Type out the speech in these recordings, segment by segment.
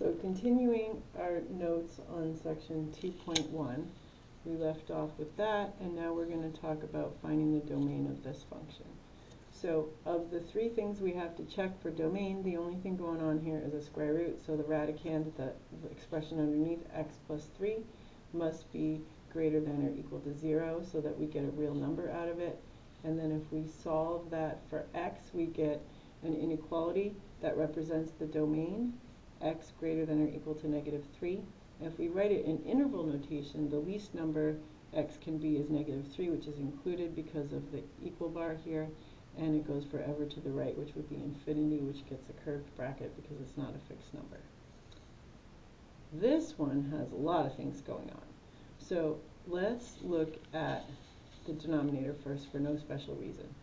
So continuing our notes on section 2.1, we left off with that, and now we're going to talk about finding the domain of this function. So of the three things we have to check for domain, the only thing going on here is a square root. So the radicand, the expression underneath, x plus 3, must be greater than or equal to 0 so that we get a real number out of it. And then if we solve that for x, we get an inequality that represents the domain, x greater than or equal to -3. And if we write it in interval notation, the least number x can be is -3, which is included because of the equal bar here, and it goes forever to the right, which would be infinity, which gets a curved bracket because it's not a fixed number. This one has a lot of things going on. So let's look at the denominator first for no special reason.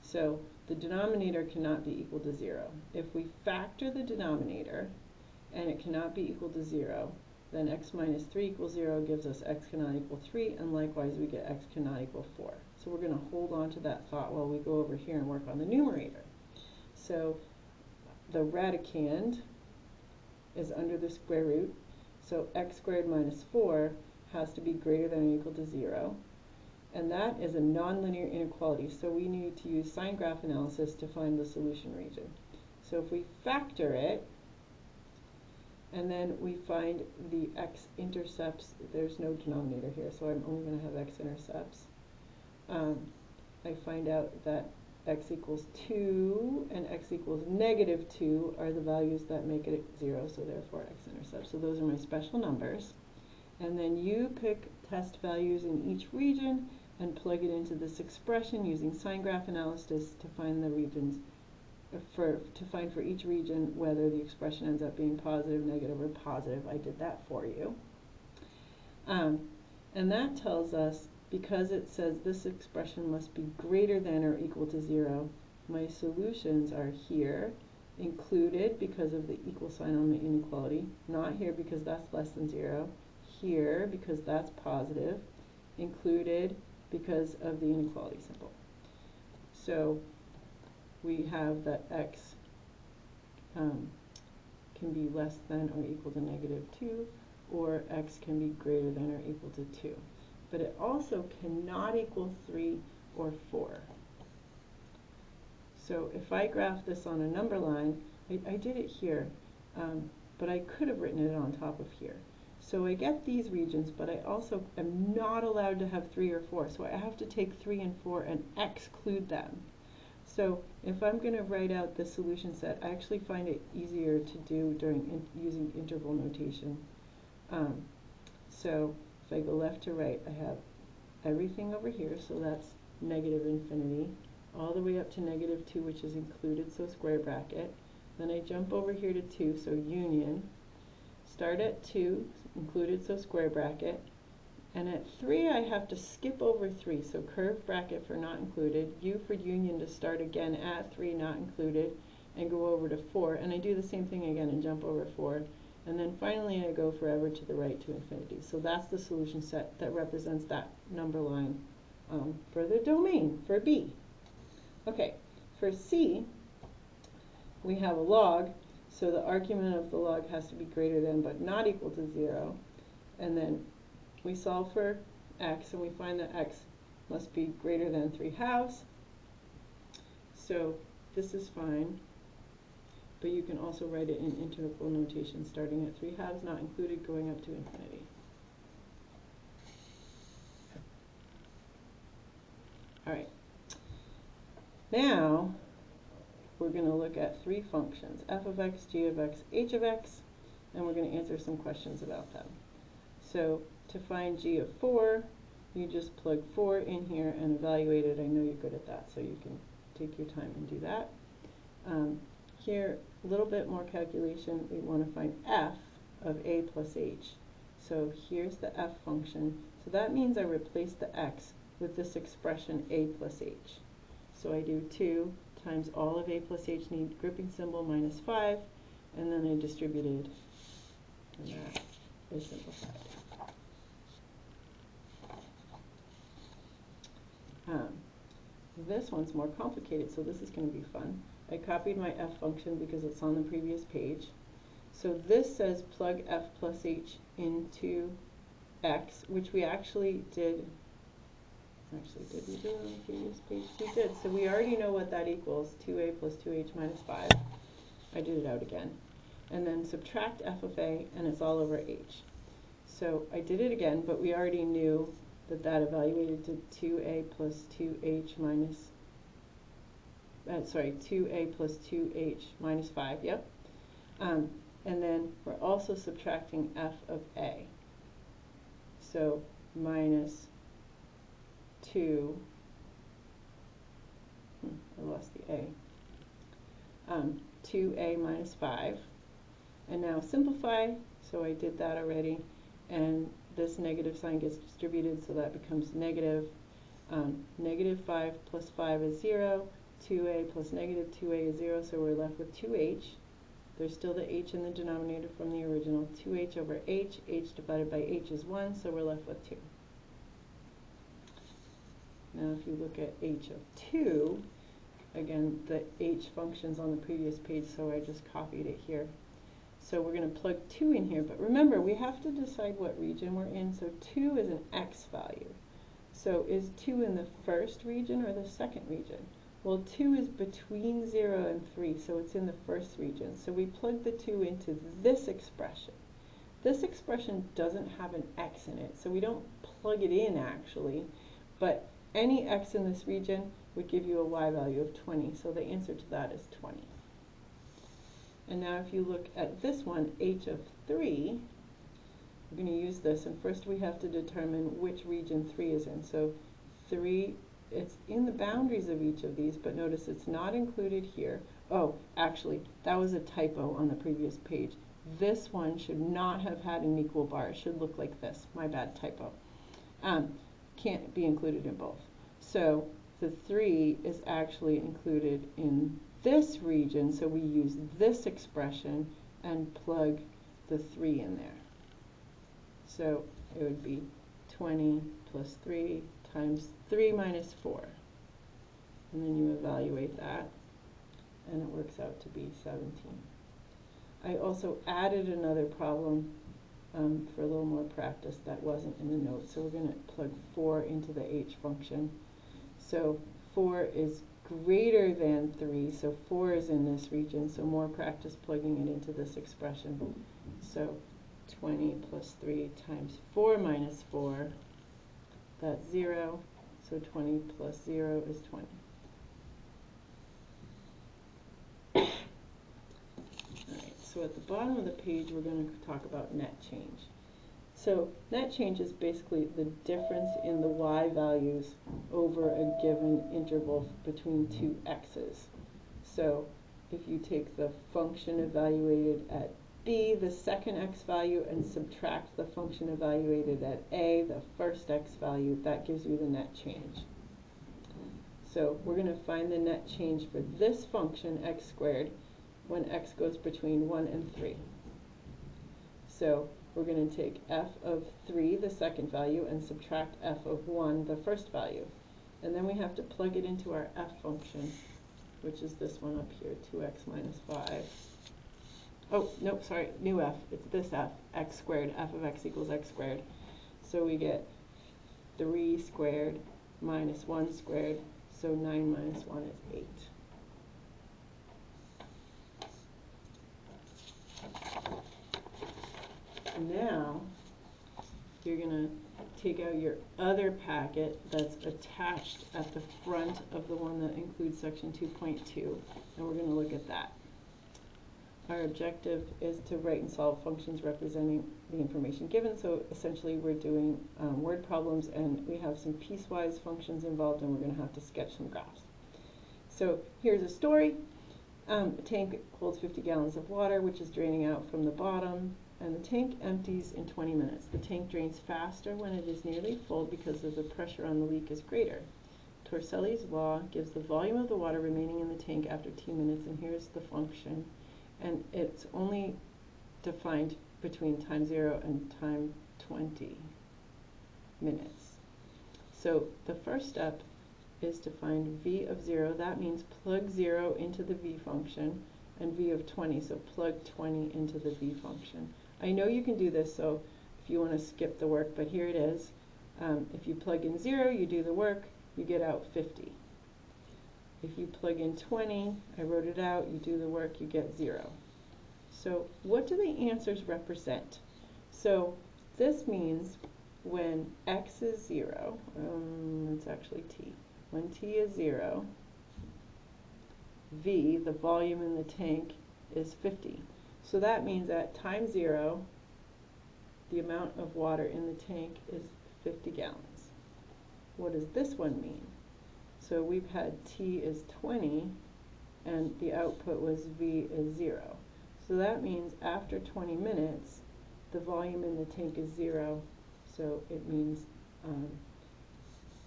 So the denominator cannot be equal to 0. If we factor the denominator and it cannot be equal to 0, then x minus 3 equals 0 gives us x cannot equal 3, and likewise we get x cannot equal 4. So we're going to hold on to that thought while we go over here and work on the numerator. So the radicand is under the square root, so x squared minus 4 has to be greater than or equal to 0. And that is a nonlinear inequality, so we need to use sign graph analysis to find the solution region. So if we factor it, and then we find the x-intercepts, there's no denominator here, so I'm only going to have x-intercepts. I find out that x equals 2 and x equals -2 are the values that make it 0, so therefore x-intercepts. So those are my special numbers. And then you pick test values in each region and plug it into this expression using sign graph analysis to find the regions, to find for each region whether the expression ends up being positive, negative, or positive. I did that for you. And that tells us, because it says this expression must be greater than or equal to 0, my solutions are here, included because of the equal sign on the inequality, not here because that's less than 0, here because that's positive, included because of the inequality symbol. So we have that x can be less than or equal to -2, or x can be greater than or equal to 2. But it also cannot equal 3 or 4. So if I graph this on a number line, I did it here, but I could have written it on top of here. So I get these regions, but I also am not allowed to have 3 or 4, so I have to take 3 and 4 and exclude them. So if I'm going to write out the solution set, I actually find it easier to do during using interval notation. So if I go left to right, I have everything over here, so that's -infinity, all the way up to -2, which is included, so square bracket. Then I jump over here to 2, so union. Start at 2, included, so square bracket. And at 3, I have to skip over 3, so curved bracket for not included, U for union to start again at 3, not included, and go over to 4. And I do the same thing again and jump over 4. And then finally I go forever to the right to infinity. So that's the solution set that represents that number line for the domain, for B. Okay, for C, we have a log, so the argument of the log has to be greater than but not equal to 0. And then we solve for x, and we find that x must be greater than 3/2. So this is fine. But you can also write it in interval notation, starting at 3/2 not included, going up to infinity. All right. Now we're going to look at three functions, f of x, g of x, h of x, and we're going to answer some questions about them. So to find g of 4, you just plug 4 in here and evaluate it. I know you're good at that, so you can take your time and do that. Here, a little bit more calculation. We want to find f of a plus h. So here's the f function. So that means I replace the x with this expression a plus h. So I do 2 times all of a plus h, need grouping symbol, minus 5, and then I distributed, and that is simplified. This one's more complicated, so this is going to be fun. I copied my f function because it's on the previous page. So this says plug f plus h into x, which we actually did. Did we do it on the previous page? We did. So we already know what that equals, 2a plus 2h minus 5. I did it out again. And then subtract f of a, and it's all over h. So I did it again, but we already knew that that evaluated to 2a plus 2h minus, 2a plus 2h minus 5, yep. And then we're also subtracting f of a. So minus 2, I lost the a, 2a minus 5. And now simplify, so I did that already, and this negative sign gets distributed, so that becomes negative. Negative 5 plus 5 is 0, 2a plus negative 2a is 0, so we're left with 2h. There's still the h in the denominator from the original, 2h over h divided by h is 1, so we're left with 2. Now if you look at h of 2, again, the h function's on the previous page, so I just copied it here. So we're going to plug 2 in here, but remember, we have to decide what region we're in, so 2 is an x value. So is 2 in the first region or the second region? Well, 2 is between 0 and 3, so it's in the first region. So we plug the 2 into this expression. This expression doesn't have an x in it, so we don't plug it in actually, but any x in this region would give you a y value of 20, so the answer to that is 20. And now if you look at this one, h of 3, we're going to use this, and first we have to determine which region 3 is in. So 3, it's in the boundaries of each of these, but notice it's not included here. Oh, actually, that was a typo on the previous page. This one should not have had an equal bar. It should look like this. My bad, typo. Can't be included in both. So the 3 is actually included in this region, so we use this expression and plug the 3 in there. So it would be 20 plus 3 times 3 minus 4. And then you evaluate that, and it works out to be 17. I also added another problem for a little more practice that wasn't in the notes. So we're going to plug 4 into the h function. So 4 is greater than 3, so 4 is in this region, so more practice plugging it into this expression. So 20 plus 3 times 4 minus 4, that's 0, so 20 plus 0 is 20. Alright, so at the bottom of the page we're going to talk about net change. So net change is basically the difference in the y values over a given interval between two x's. So if you take the function evaluated at b, the second x value, and subtract the function evaluated at a, the first x value, that gives you the net change. So we're going to find the net change for this function, x squared, when x goes between 1 and 3. So we're going to take f of 3, the second value, and subtract f of 1, the first value. And then we have to plug it into our f function, which is this one up here, 2x minus 5. Oh, no, sorry, new f. It's this f, x squared, f of x equals x squared. So we get 3 squared minus 1 squared, so 9 minus 1 is 8. Now, you're going to take out your other packet that's attached at the front of the one that includes section 2.2, and we're going to look at that. Our objective is to write and solve functions representing the information given, so essentially we're doing word problems, and we have some piecewise functions involved, and we're going to have to sketch some graphs. So here's a story. A tank holds 50 gallons of water, which is draining out from the bottom, and the tank empties in 20 minutes. The tank drains faster when it is nearly full because of the pressure on the leak is greater. Torricelli's law gives the volume of the water remaining in the tank after 2 minutes, and here's the function. And it's only defined between time 0 and time 20 minutes. So the first step is to find v of 0. That means plug 0 into the v function, and v of 20, so plug 20 into the v function. I know you can do this, so if you want to skip the work, but here it is. If you plug in 0, you do the work, you get out 50. If you plug in 20, I wrote it out, you do the work, you get 0. So what do the answers represent? So this means when x is 0, it's actually t. When t is 0, V, the volume in the tank, is 50. So that means at time 0, the amount of water in the tank is 50 gallons. What does this one mean? So we've had T is 20, and the output was V is 0. So that means after 20 minutes, the volume in the tank is 0, so it means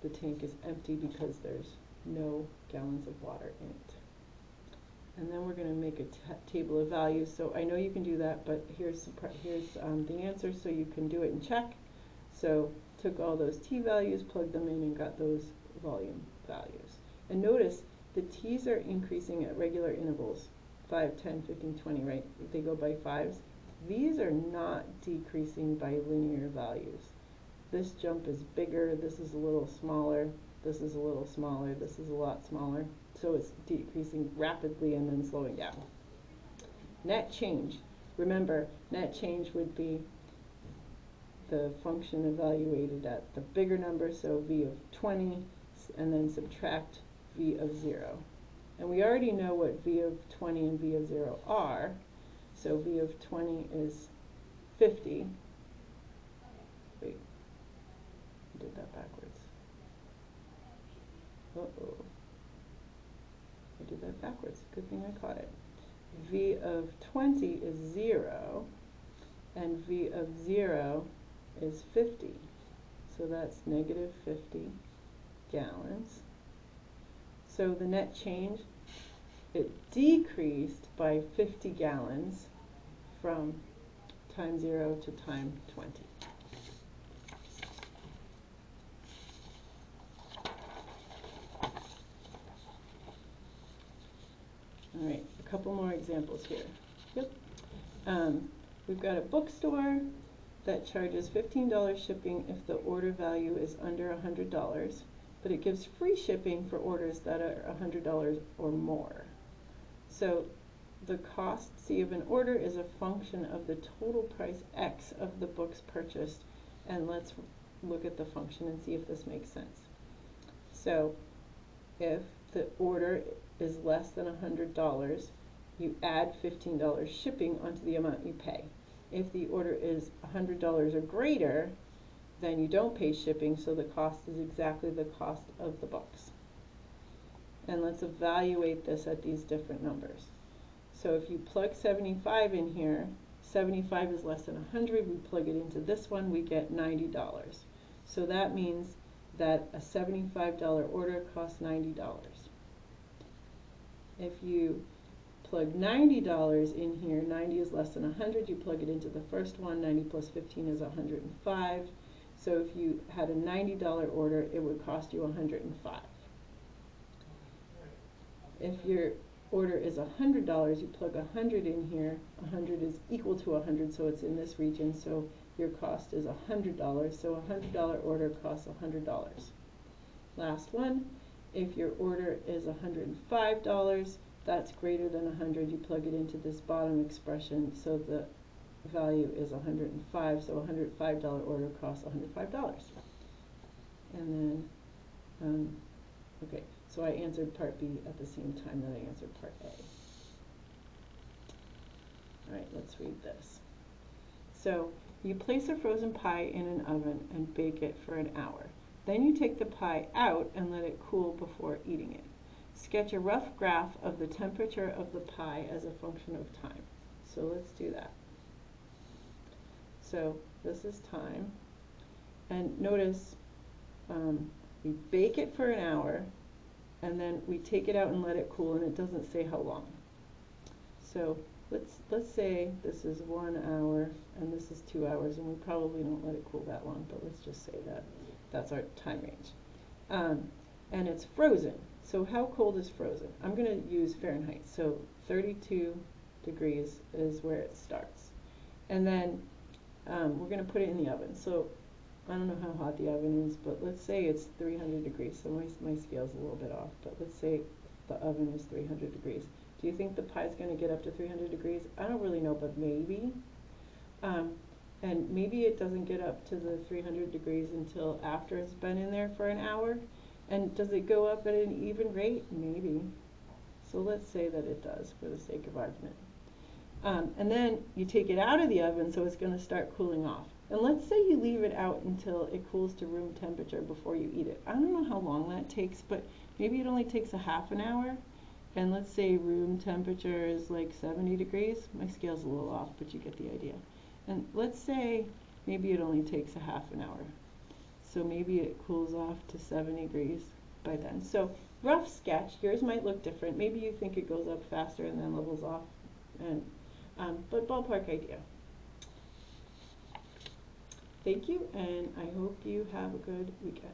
the tank is empty because there's no gallons of water in it. And then we're going to make a table of values. So I know you can do that, but here's the answer, so you can do it and check. So took all those t values, plugged them in, and got those volume values. And notice the t's are increasing at regular intervals, 5, 10, 15, 20, right? They go by 5s. These are not decreasing by linear values. This jump is bigger, this is a little smaller, this is a little smaller, this is a lot smaller. So it's decreasing rapidly and then slowing down. Net change. Remember, net change would be the function evaluated at the bigger number, so v of 20, and then subtract v of 0. And we already know what v of 20 and v of 0 are. So v of 20 is 50. Wait, I did that backwards. Uh-oh. I did that backwards. Good thing I caught it. V of 20 is 0, and v of 0 is 50. So that's negative 50 gallons. So the net change, it decreased by 50 gallons from time 0 to time 20. All right, a couple more examples here. Yep. We've got a bookstore that charges $15 shipping if the order value is under $100, but it gives free shipping for orders that are $100 or more. So the cost C of an order is a function of the total price X of the books purchased, and let's look at the function and see if this makes sense. So if the order is less than $100, you add $15 shipping onto the amount you pay. If the order is $100 or greater, then you don't pay shipping, so the cost is exactly the cost of the books. And let's evaluate this at these different numbers. So if you plug 75 in here, 75 is less than 100, we plug it into this one, we get $90. So that means that a $75 order costs $90. If you plug $90 in here, 90 is less than 100, you plug it into the first one, 90 plus 15 is 105. So if you had a $90 order, it would cost you 105. If your order is $100, you plug 100 in here, 100 is equal to 100, so it's in this region, so your cost is $100, so a $100 order costs $100. Last one, if your order is $105, that's greater than 100, you plug it into this bottom expression, so the value is 105, so a $105 order costs $105. And then, okay, so I answered part B at the same time that I answered part A. All right, let's read this. So you place a frozen pie in an oven and bake it for an hour. Then you take the pie out and let it cool before eating it. Sketch a rough graph of the temperature of the pie as a function of time. So let's do that. So this is time. And notice we bake it for an hour, and then we take it out and let it cool, and it doesn't say how long. So let's say this is 1 hour and this is 2 hours, and we probably don't let it cool that long, but let's just say that that's our time range. And it's frozen. So how cold is frozen? I'm going to use Fahrenheit. So 32 degrees is where it starts. And then we're going to put it in the oven. So I don't know how hot the oven is, but let's say it's 300 degrees. So my scale's a little bit off, but let's say the oven is 300 degrees. Do you think the pie's going to get up to 300 degrees? I don't really know, but maybe. And maybe it doesn't get up to the 300 degrees until after it's been in there for an hour. And does it go up at an even rate? Maybe. So let's say that it does for the sake of argument. And then you take it out of the oven, so it's going to start cooling off. And let's say you leave it out until it cools to room temperature before you eat it. I don't know how long that takes, but maybe it only takes a half an hour. And let's say room temperature is like 70 degrees. My scale's a little off, but you get the idea. And let's say maybe it only takes a half an hour. So maybe it cools off to 70 degrees by then. So rough sketch, yours might look different. Maybe you think it goes up faster and then levels off. And but ballpark idea. Thank you, and I hope you have a good weekend.